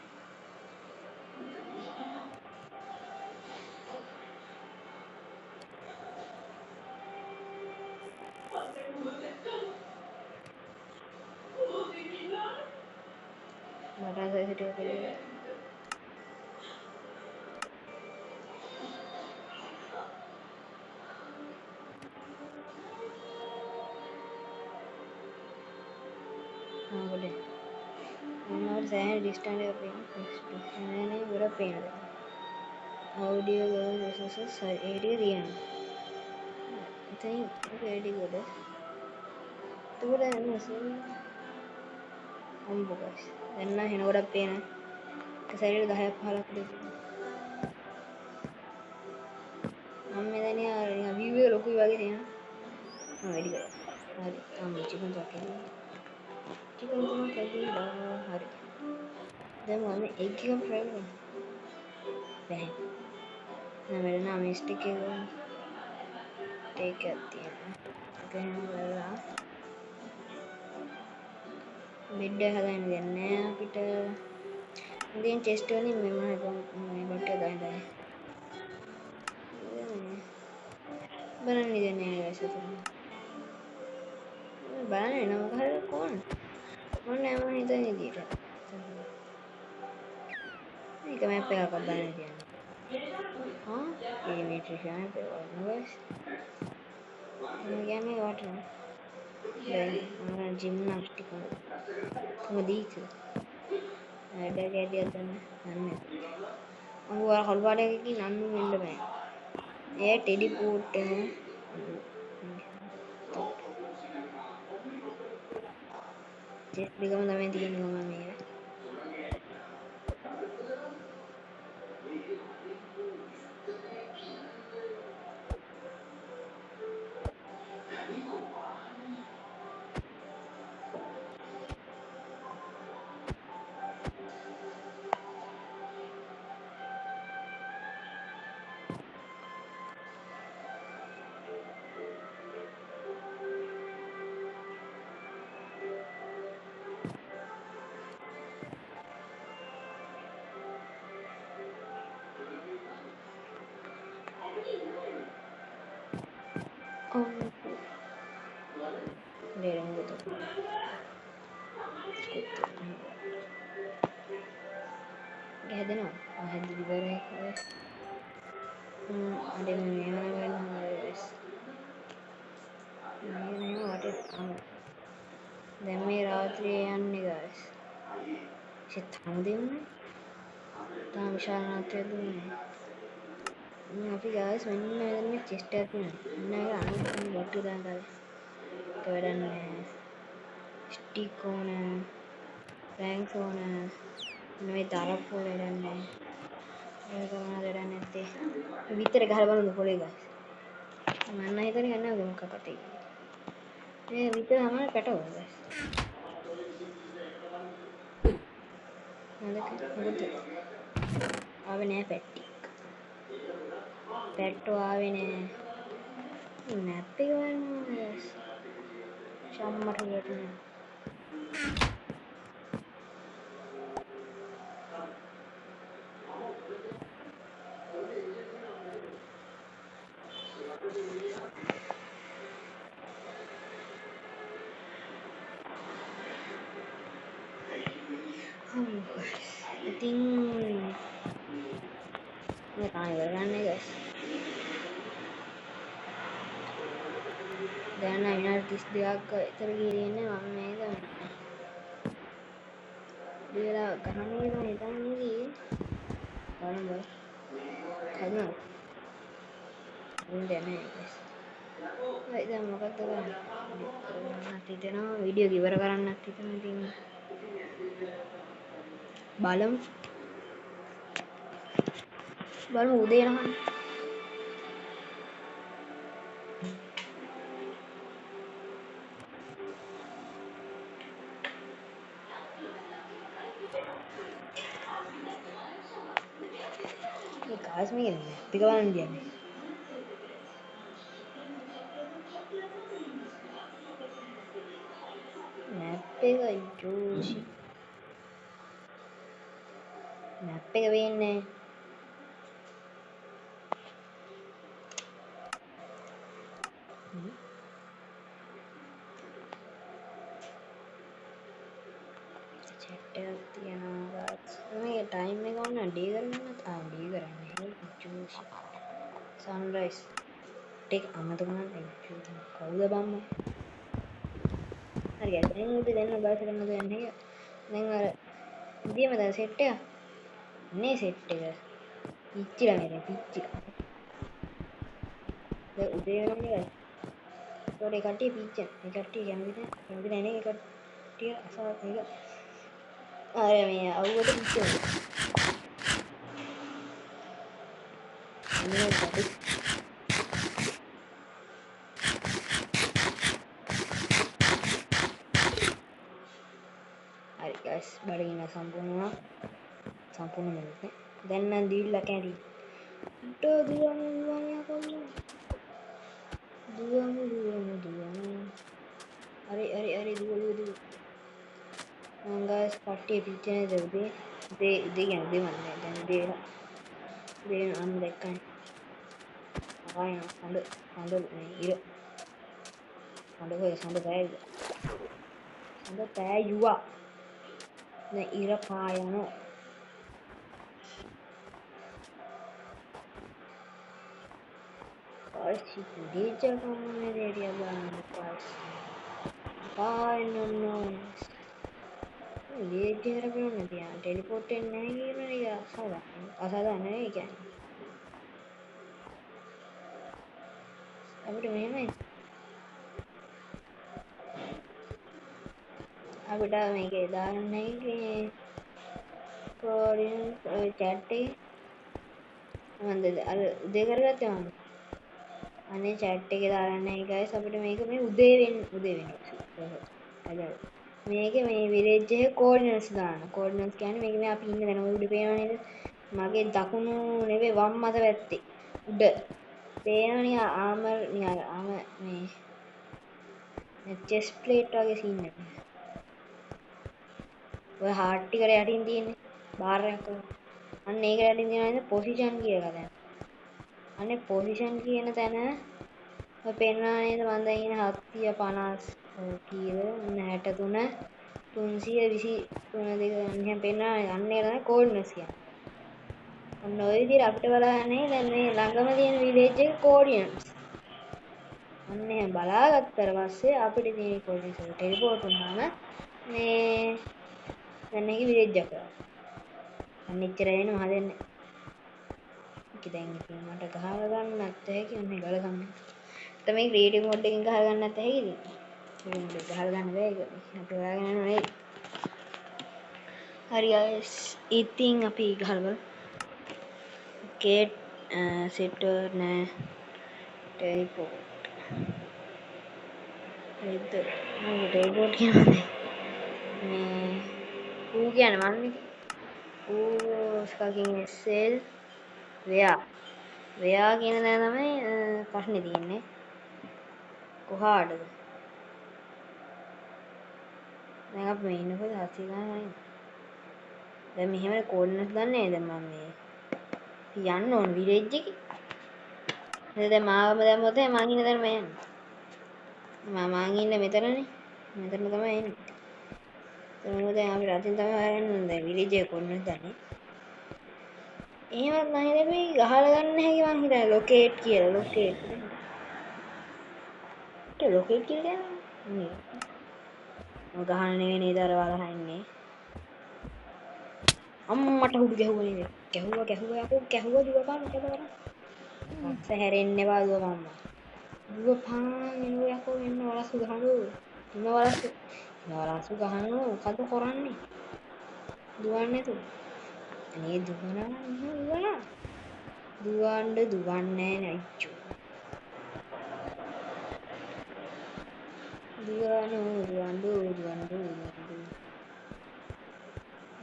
මට අද හිටිය කියලා මොකද මොනවාට සෑහෙන ඩිස්ටන්ස් එකක් පේනවා නේ ගොඩක් පේනවා audio resources area තියෙනවා ඉතින් ඒක වැඩි ගොඩ එතකොට මෙසේජ් අම්බුගස් දැන් නම් හෙන ගොඩක් පේන එක සැරේට 10ක් 15ක් දෙන්න මම මෙතන අර නිකන් view එක ලොකුයි වගේ තියෙනවා වැඩි කරා හරි චිකන් තුනක් ඇදිලා හරි දැන් මම එග් එකක් try කරමු බැහැ නෑ මෙන්න මේ ස්ටික් එක ටේක් එකක් තියෙනවා ඒක එහෙම කරලා බෙඩ් එක හදාගෙන දෙන්නේ අපිට ඉතින් චෙස්ට් වලින් මෙම මේ බට්ටිය දාන්න බලන්න දෙන්නේ නැහැ guys අතන. බලන්න එන මොකක් හරි කොහොන. මොන නෑ මම හිතන විදියට. මේක මැප් එකක් බලන්න තියන්නේ. ආ මේ ට්‍රිෂා මැප් එක බලන්න guys. මම කියන්නේ වටන. දැන් මම ජිම්නාස්ටික් කරනවා. මොදීක. වැඩ කැඩියක් ගන්න නන්නේ. මම ඔයාලා කළු පාටයකින් නන්නු වෙන්න බෑ. ඒ ටෙඩි පූට් එක චෙස් දෙකම තමයි තියෙන්නේ මම මේක. ඔව්. දෙරෙන් ගොත. හැදෙනවා. හැදිලි ඉවරයි guys. අද මේ වගේ වෙන්න guys. මේ වටේ දැන් මේ රාත්‍රියේ යන්නේ guys. සිත හමුදෙන්නේ. තාම විශාල රාත්‍රියක් දුන්නේ. අපි guys මෙන්න මේ චෙස්ට් එකක් තියෙනවා. මෙන්න ඒක අනිත් බොට්ටු දාන්න ගාලා. ඒක වැඩක් නැහැ. ස්ටික් ඕන. රෑන්ක්ස් ඕන. මේ තරප්පු වැඩක් නැහැ. ඒක මොනවද වැඩක් නැත්තේ. විතර ගහලා බලන්න පොලේ guys. මම හිතන්නේ ගන්නවා මොකක් කටේ. මේ විතර තමයි පැටව guys. මොකද ආවේ නෑ පැට්ටි. පැට්ටෝ ආවේ නෑ. මැප් එක බලන්න guys. සම්මත ගියටනේ. ඉතින් මේ තාම ඉවරන්නේ guys. දැන් නම් විනාඩි 32ක් විතර ගිහින්නේ මම මේක දීලා ගහන්නේ මම හිතන්නේ ගියේ බලමු කවුද උන්දේ නැහැ guys. දැන් මොකක්ද කරන්නේ? මට හිතෙනවා වීඩියෝ එක ඉවර කරන්නත් හිතෙනවා ඉතින් බලමු උදේ යනකම්. මේ කාස් මේක ටික බලන්න තියන්නේ. මැප් එක ජෝෂි. මැප් එක වෙන්නේ chat එකක් තියනවා මේ ටයිම් එක ඔන්න ඩී කරගන්නත් ඩී කරන්නේ ජෝෂි. සන්රයිස් ටික අමතක වුණා කවුද බම්ම. හරි guys දැන් උදේ දෙන්න බස් එක මොකද යන්නේ. දැන් අර ඉතින්ම දැන් සෙට් එක නේ සෙට් එක පිච්චිලා නේද පිච්චිලා. දැන් උදේ වෙනවනේ guys. ඒකට කට්ටිය පිච්චෙන. ඒ කට්ටිය කැමති නැහැ නේ කට්ටිය අසා ඒක. අර මේ අවුවට පිච්චෙනවා. හරි guys බඩගින්න සම්පූර්ණ වුණා. සම්පූර්ණ වෙන්නේ. දැන් නම් දීලා කැරි. දුවමු අරි දුව. මම guys කට්ටිය පිච්චෙන දේ කියන්නේ දෙමන්නේ. දැන් දේ අන්න දැක්කනේ. ආයෙ සඳ මේ ඉර සඳ කොහෙද සඳ පෑයුවා දැන් ඉර පායනවා පස්සේ විදේජ කමනේ දේරිය බලන්න පායන්න විදේජ කරගෙන තියන ටෙලිපෝට් එන්නේ නැහැ කියන එක අසාධාරණ නේ කියන්නේ අපිට මෙහෙමයි අපිට මේකේ දාන්න නැහැ කෝඩින් chat එකේ මන්ද අර උදේ කරගත්තේ මම අනේ chat එකේ දාලා නැහැ guys අපිට මේක මේ උදේ වෙන්න මේකේ මේ village එකේ coordinates දාන්න coordinates කියන්නේ මේක මේ අපි ඉන්න දැන ඔය උඩ පේනව නේද මගේ දකුණු නෙවෙයි වම් අත පැත්තේ උඩ පේනවනේ ආමර් නිකන් ආම මේ chest plate වගේ සීන් එකක් ඔය heart එකට යටින් තියෙන්නේ බාර් එකක් අන්න ඒක යටින් තියෙනවා position කියලා දැන් අනේ position කියන තැන ඔය පෙන්වනවා නේද මම දැන් ඉන්නේ 750 කීයද 63 323 දෙක මෙහෙම පෙන්වනවා අන්න ඒක තමයි coordinates කියන්නේ. ඔන්න ඔය විදිහට අපිට බලන්නේ දැන් මේ ළඟම තියෙන village එකේ coordinates. අන්න එහෙම බලාගත්තට පස්සේ අපිට තියෙන coordinates එක teleport වුණාම මේ දැන් මේකේ village එක. අන්න එච්චර වෙන්නේ මහ දෙන්නේ. ඒක දැන් ඉතින් මට ගහලා ගන්නත් ඇයි කියන්නේ ගල ගන්න. තමයි ක්‍රියේටිව් මොඩ් එකකින් ගහලා ගන්නත් ඇයි ඉතින්. ඒක ගහලා ගන්න බෑ ඒක. අපි හොයාගෙන යනවා නේද? හරි guys. ඉතින් අපි ගහලා බලමු. ගේට් සෙටර් නෑ ටෙලිපෝට්. ඒත් මම ටෙලිපෝට් කියන්නේ මේ ඌ කියන්නේ මන්නේ. ඌ ස්කකින් SL වෙයා කියන දේ තමයි ප්‍රශ්නේ තියෙන්නේ. කොහාටද? දැන් අපි මේ ඉන්නකොද 700 ගානයි. දැන් මෙහෙම කෝඩිනේට්ස් ගන්නෑ දැන් මම මේ යන්න ඕන විලේජ් එකේ. දැන් මාවම දැම්මොත් මං ඉන්න තැන මම යන්නේ. මං ඉන්නේ මෙතනනේ. මෙතන තමයි එන්නේ. ඒක දැන් අපි රටින් තමයි හොයාගන්න ඕනේ. දැන් විලේජ් එකේ කෝඩිනේට්ස් ගන්න. එහෙමත් නැහැ මේ ගහලා ගන්න හැකි මං හිතන්නේ ලොකේට් කියලා ලොකේට්. ඒක ලොකේට් කියලා කියන්නේ. ගහන නෙවෙයි නේද අර වලහන්නේ. අම්මට හුඩු ගැහුවා නේද? ගැහුවා යකෝ ගැහුවා දුවපන් මොකද කරන්නේ? අස්ස හැරෙන්න එපා දුවපන්. දුවපන් එනෝ යකෝ එන්න වලස්සු ගහනෝ. එන්න වලස්සු ගහනෝ මොකද කරන්නේ? දුවන්නේ නැතුව. අනේ දුවනවා. දුවන්නේ නැච්චෝ. දුවන්නේ.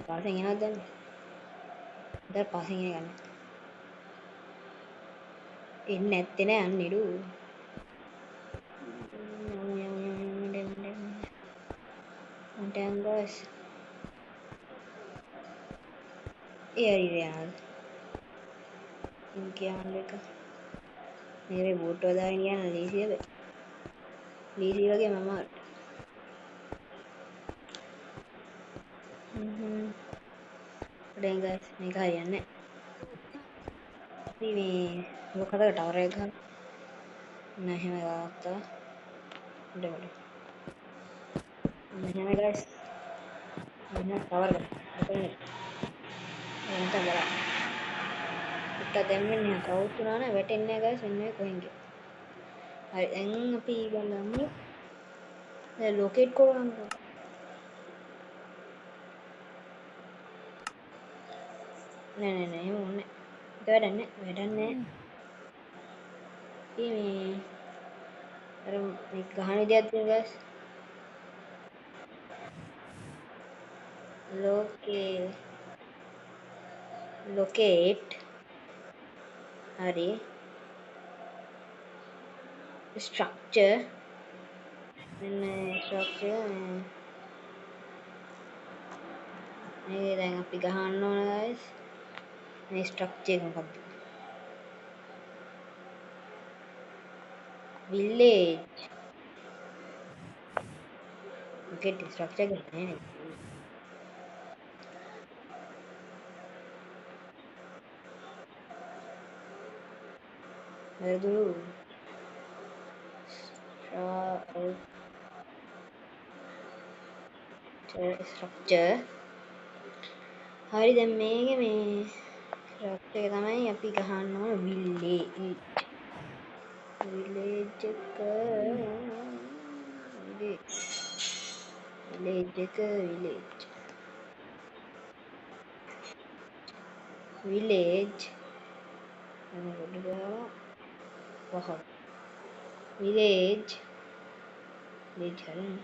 පාසෙන් එනවද දැන්? දැන් පාසෙන් එන ගන්න. එන්නේ නැත්තේ නෑ යන්නේ නේද? දැන් guys. එයාරියල්. ඉන්කියන් එක. මේ බෝට් වදාගෙන යන ලීසියද? ලීසි වගේ මම දැන් guys මේක හරියන්නේ නැහැ. මේ මොකද ටවර් එක ගන්න. නැහැ ගත්තා. මෙහෙම guys. මෙන්න ටවර් එක. එතන. එතන බලන්න. පිට දැම්මේ නැහැ. කවුත් උනා නෑ වැටෙන්නේ නැහැ guys. මෙන්න මේ කොහෙන් ගියා. හරි දැන් අපි බලමු. දැන් ලොකේට් කරගන්න. නෑ එහෙම ඕනේ. ඒක වැඩක් නෑ. ඉතින් මේ අර මේ ගහන විදියක් තියෙනවා guys. locate හරි structure මෙන්න structure මේ දැන් අපි ගහන්න ඕන guys මේ structure එක මොකක්ද village get structure ගන්න වැරදුරු ස්ට්‍රක්චර් හරි දැන් මේකේ මේ ස්ට්‍රක්චර් එක තමයි අපි ගහන්න ඕන විලේජ් එක විලේජ් වහ විලේජ් හරිනේ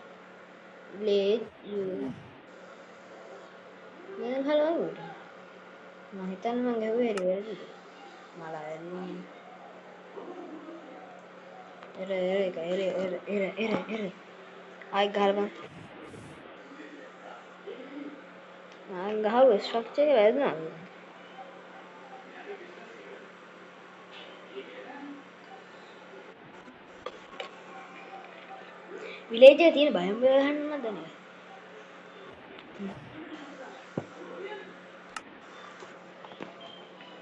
විලේජ් දැන් හලවන්න මම හිතන්නේ මං ගැහුවේ හරි වැරදිද මල වැරදි එර ආයි ගහලා මං ගහුව ස්ට්‍රක්චර් එක වැරදුනාද විලේජ් එකේ තියෙන බයම් ගහන්න මම දන්නේ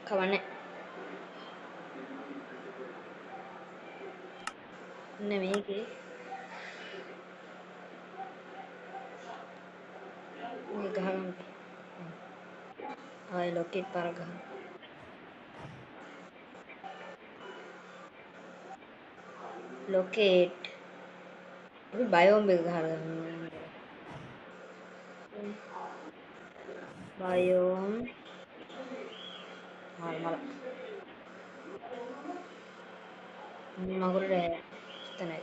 කවන්නේ මේකේ මේ ගහගන්න ආයි ලොකේට් පාර ගහන්න ලොකේට් අපි බයෝම් එක ගහලා බයෝම් මල මගුරට එතනයි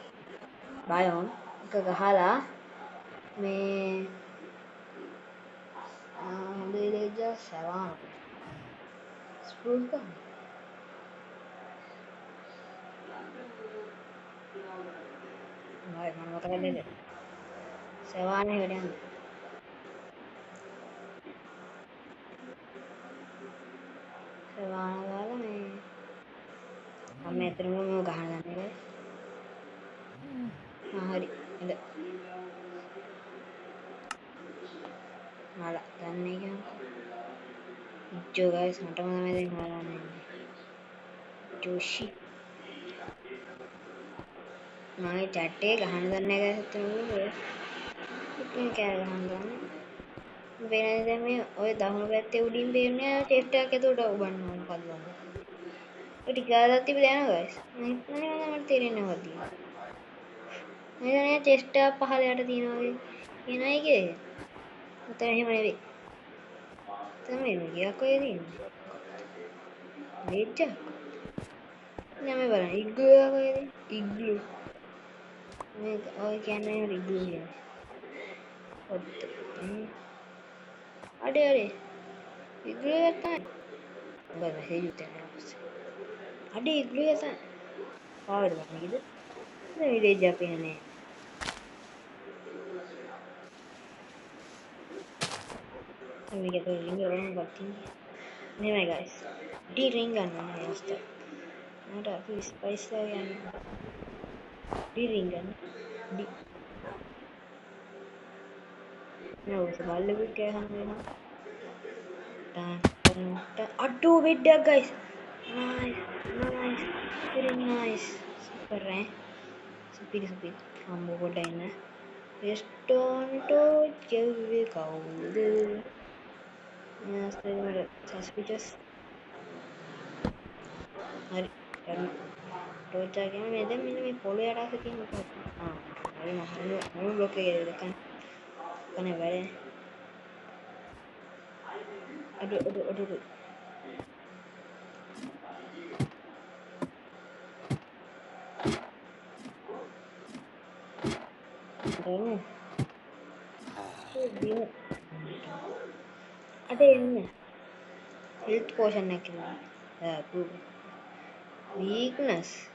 බයෝම් එක ගහලා මේ හොඳ විලේජ් එක සවාන ස්පෘස් ගන්න මම මතක දෙන්න සවානේ වැඩ යන්න සවාන ගාලා මේ මම මෙතනම ගහන්න ගන්නේ හරි එද මල දන්නේ කියන්නේ ඉච්චෝ ගයිස් මටම තමයි දැන් හොයන්න ජෝෂි මම chat එක ගහන්න දන්නේ නැහැ ගයිස් එතන කෑ ගහන්න දන්නේ වෙන දැන් මේ ඔය දකුණු පැත්තේ උඩින් බේරන්නේ චෙස්ට් එකක් එතකොට උබන්න ඕන මොකද ගන්න ඔය ටික ගාලා තිබ්බ දැනග ගයිස් මට තේරෙන්නේ නැවද නේද නේ චෙස්ට් එක පහළ යට තියනවා වගේ එනයි ඒකේ උතන එහෙම නෙවෙයි තමයි ගියක් ඔය තියෙන්නේ මේච්ච නෑ මේ බලන්න ඉග්ලු එකක් ඔය ඉග්ලු මේ ඔය කියන්නේ ඉග්ලු කියන්නේ ඔත් අඩේ ඉග්ලු එක තමයි බල හේයුත් යනවා අඩේ ඉග්ලු එක තමයි පාවඩ ගන්න කිද මේ විලේජ් අපේ නේ මේක તો රින්ග් කරන්න ගත්තා නෙමෙයි guys ඩී රින්ග් ගන්න මස්ත මට අපි ස්පයිස් එක ගන්න ඩී රින්ග් ගන්න ඩී නෝ සබල්ලෙක් ගහන්න වෙනවා අඩෝ වෙඩ්ඩක් guys nice very nice super super අම්මෝ පොඩ්ඩක් ඉන්න restaurant ගෙව්වේ කවුද suspicious හරි කරන ටෝච් එක ගන්න මේ දැන් මෙන්න මේ පොළොය යට අස්සේ තියෙන මොකක්ද හරි මම බ්ලොක් එකේ දෙකන් කනේ වැඩේ අඩු අඩ එන්න හෙල්ත් පෝෂන් එකක්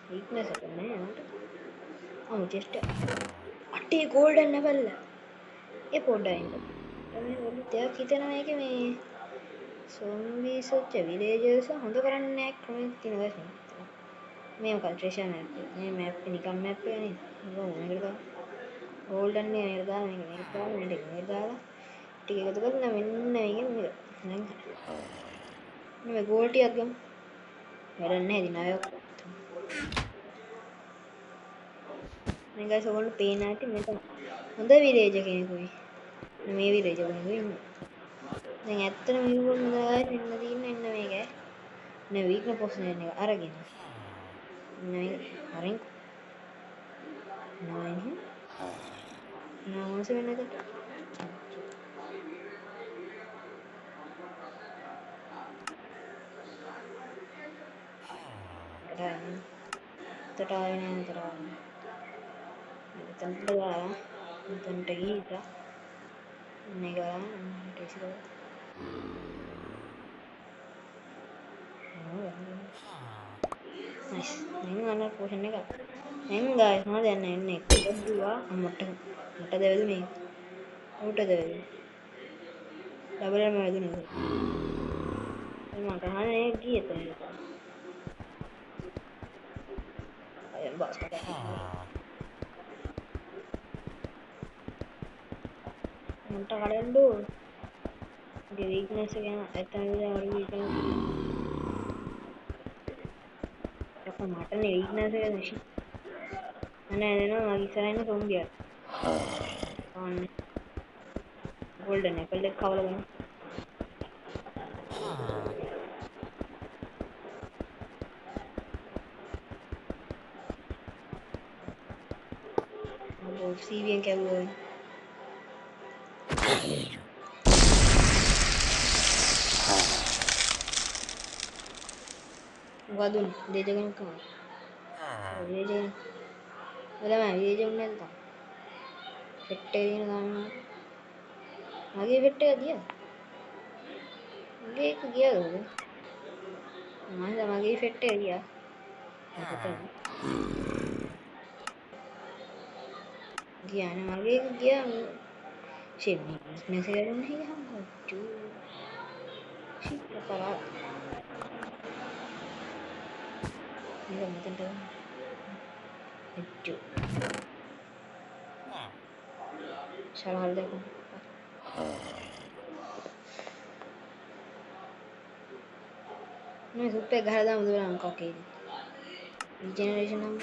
weakness එක නෑ just අටේ ගෝල්ඩන් ලෙවල් ඒ පොඩ්ඩයින් තමයි දෙයක් හිතනවා මේකේ මේ සොම්බීස් වච්ච විලේජර්ස් හොඳ කරන්නේ නැහැ ක්‍රමයක් තියෙනවා මේ මොකක්ද ට්‍රෙෂර් මැප් එක. මේ මැප් එක නිකම් මැප් එකනේ. මේකට දාලා ගෝල්ඩන් නේ මේකට දාලා මේකට දාලා මේකට දාලා ටික එකතු කරලා මෙන්න මේකෙන් මේක. දැන් මේ ගෝල්ඩ් ටිකක් ගමු. වැඩක් නැහැ ඉතින් අය මේ ගයිස් ඔයගොල්ලෝ පේන ඇති මෙතන හොඳ විලේජ් කෙනෙකුයි. මේ විලේජ් කෙනෙකුයි ඉන්නේ. දැන් ඇත්තටම කිව්වොත් මෙතන ගයිස් ඉන්න තියෙන්නේ එන්න මේකයි. නේ වීක්න පොසිෂන් එක අරගෙන. නේ හරින් නෑ නෝස වෙනද? තට ආවේ නෑ තට ආවේ. මෙතනට ගාලා මෙතනට ගිහිල්ලා මේ ගාලා ටෙස්ට් කරලා නයිස්. දැන් අන්න පොෂන් එක. දැන් ගායිස් මම දැන් එන්නේ එක්ක දුවා මොට දෙවද මේ. ඌට දෙවද. ඩබල් එකම වැදුනේ. මට අහන්නේ ගියේ එතන. අය බස් කරා. මට කඩන්නු. ගේ වීක්නස් එක ගැන ඇත්තම විදිහට වරු වීක්නස්. ඒක මටනේ වීක්නස් එක නැෂි. අනේ එනවා මගේ ඉස්සරහින් ඉන්න සොම්බියා. අනේ ගෝල්ඩන් ඇපල් එක කවලා ගන්න. ඔව් සීවියෙන් කැවුවා. වදුන් දෙජගෙන කම. දෙජගෙන. ඔලම දෙජගෙන නැද්ද? ෆෙට් එක දින ගන්නවා. මගේ ෆෙට් එක දියද? මගේ එක ගියද ඔබ? මගේ ෆෙට් එක ගියා. ගියානේ මගේ එක ගියා. ෂේ වීක්නස් එක ගන්න හිහම් අච්චෝ. ෂිට් කරා. මේක මෙතනට ගන්න. අච්චෝ. ශරහල් දෙක. මේ සුප් එක ගහලා දාමු දුවලා මොකක් වේද? ජෙනරේෂන් නම්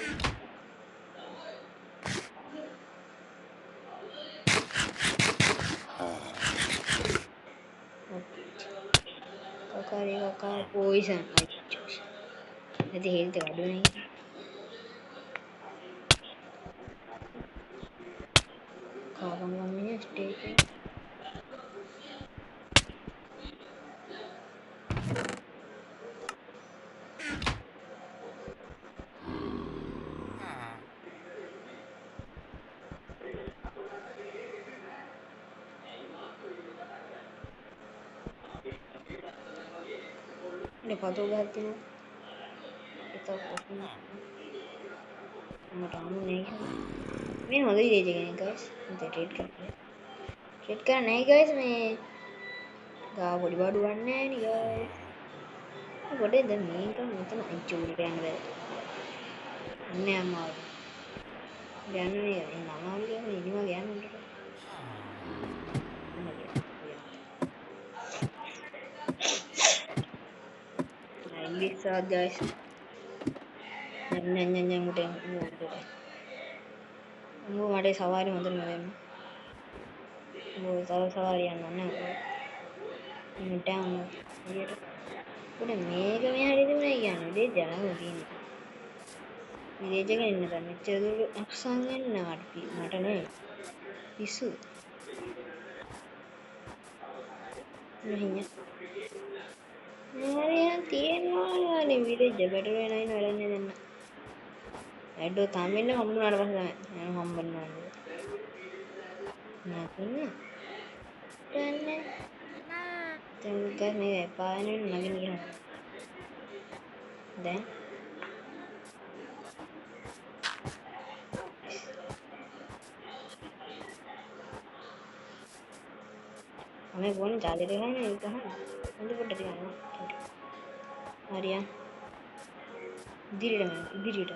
කකා පොයිසන් අච්චෝ. නැති හෙල්ත් එක අඩු නේ. කාබන් ගම්මිනේ ස්ටේක් එක. ඉතින් පතෝ ගහක් තියෙනවා. ඒක කොහොමද? මට අමුනේ මේ හොඳ විදිහට කෙනෙක් ගයිස්. මට ට්‍රේඩ් කරන්න. ට්‍රේඩ් කරන්න නැහැ ගයිස් මේ ගා පොඩි බඩු ගන්න නැහැ නේ ගයිස්. පොඩේ දැන් මේක මෙතන අයිචෝලි ගන්න බෑ. අන්නේ අමාරු. ගන්නේ අමාරු කියන්නේ ඉනිම ගන්න උන්ට. ඉංග්‍රීසි සාත් ගයිස්. නෑ මුට මට සවාරි හොඳට නොවෙන්න. තව සවාරි යන්න නැහැ. මට උනේ මේක මෙහාට තිබුණේ කියන්නේ දෙය ජනම තියෙන්නේ. විලේජ් එකේ ඉන්න දැන් මෙච්චර දුර අක්සන් යන්නවට මට නේ පිස්සු. නෑ තියෙනවා නේ විලේජ් එකට වෙනයි නරන්නේ දැන්. ඇඩෝ තමින්න හම්බුනාට පස්සේ තමයි හම්බන්නේ. නැතුනේ. දැන් දැන් මේ පායනේ නගින්න ගියා. දැන් हमें वो नहीं ज्यादा देखा है ना कहाँ मुझे वो डर गया हरिया ඉදිරියට මෙන්න ඉදිරියට.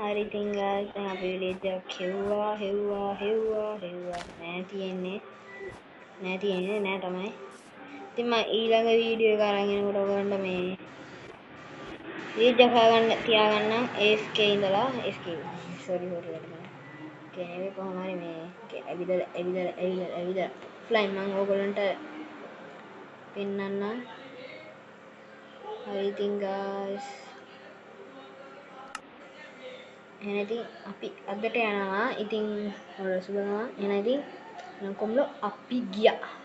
හරි ඉතින් guys දැන් අපි විලේජ් එකක් හෙව්වා නෑ තියෙන්නේ නෑ තමයි. ඉතින් මම ඊළඟ වීඩියෝ එක අරන් එනකොට ඔයගොල්ලන්ට මේ විලේජ් එක හොයාගන්න තියාගන්න AFK ඉඳලා AFK sorry කියන්නේ කොහොම හරි මේ ඇවිදලා ෆ්ලයින් මම ඔයගොල්ලන්ට පෙන්නන්නම්. හරි ඉතින් guys එහෙනම් ඉතින් අපි අදට යනවා. ඉතින් ඔයාලා සුබ වෙනවා. එහෙනම් ඉතින් කොම්ලෝ අපි ගියා.